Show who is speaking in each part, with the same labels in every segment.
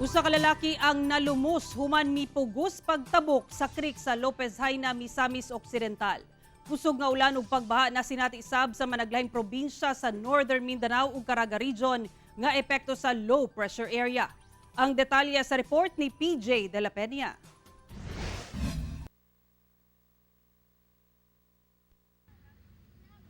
Speaker 1: Usa ka lalaki ang nalumos human mipugos pagtabok sa creek sa Lopez Haina, Misamis Occidental. Kusog nga ulan ug pagbaha na sinati isab sa managlaing probinsya sa Northern Mindanao ug Caraga Region nga epekto sa low pressure area. Ang detalye sa report ni PJ De La Peña.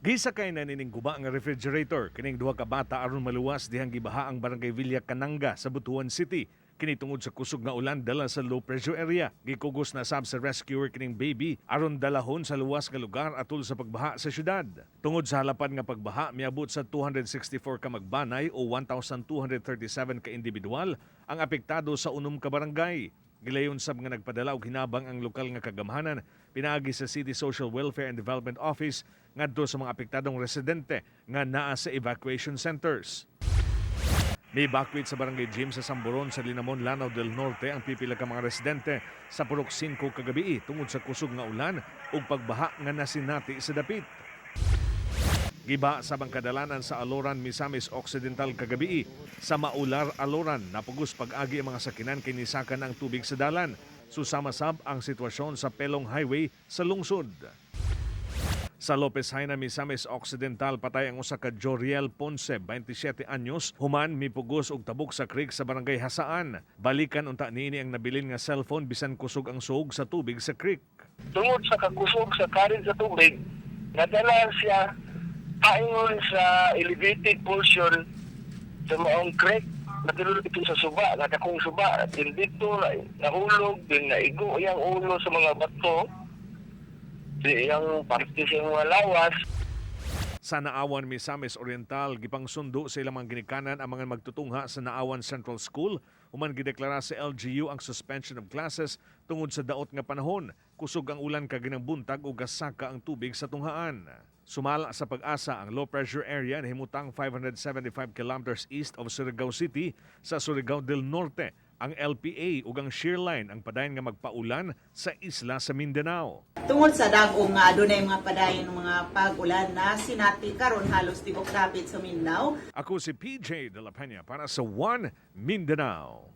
Speaker 2: Gisakay na nining guba nga refrigerator kining duha ka bata aron maluwas dihang gibaha ang barangay Villa Cananga sa Butuan City. Kini tungod sa kusog nga ulan dala sa low pressure area. Gikugos na sab sa rescuer kining baby aron dalahon sa luwas nga lugar atol sa pagbaha sa syudad. Tungod sa halapan nga pagbaha miabot sa 264 ka magbanay o 1,237 ka individual ang apektado sa unom ka barangay. Gilayon sab nga nagpadala og hinabang ang lokal nga kagamhanan pinaagi sa City Social Welfare and Development Office ngadto sa mga apektadong residente nga naa sa evacuation centers. Ni-evacuate sa Barangay Jim sa Samburon sa Linamon, Lanao del Norte ang pipila ka mga residente sa Purok 5 kagabi tungod sa kusog nga ulan ug pagbaha nga nasinati sa dapit. Giba sa bangkadalanan sa Aloran, Misamis Occidental kagabi sa Maular, Aloran napugos pag-agi ang mga sakinan kay nisakan ang tubig sa dalan. Susama sab ang sitwasyon sa Pelong Highway sa lungsod. Sa Lopez Haina, Misamis Occidental patay ang usa ka Joriel Ponce, 27 anyos, human mipugos og tabok sa creek sa Barangay Hasaan. Balikan unta niini ang nabilin nga cellphone bisan kusog ang suog sa tubig sa creek.
Speaker 3: Tungod sa kakusog sa karin sa tubig, nadala siya paingon sa elevated portion sa maong creek. Natulog ito sa suba, natakong suba, din dito, nahulog, din naigo yung ulo sa mga bato. Yung parte sa mga lawas.
Speaker 2: Sa Naawan, Misamis Oriental, gipang sundo sa ilang mga ginikanan ang mga magtutungha sa Naawan Central School. Human gideklara sa LGU ang suspension of classes tungod sa daot nga panahon. Kusog ang ulan kaginang buntag ug gasaka ang tubig sa tunghaan. Sumala sa pag-asa ang low pressure area na himutang 575 kilometers east of Surigao City sa Surigao del Norte. Ang LPA ug ang shearline ang padayon nga magpaulan sa isla sa Mindanao.
Speaker 4: Tungod sa dagom nga adunay mga padayon ng mga pag-ulan na sinati karon halos tibok dapit sa Mindanao.
Speaker 2: Ako si PJ De La Peña para sa One Mindanao.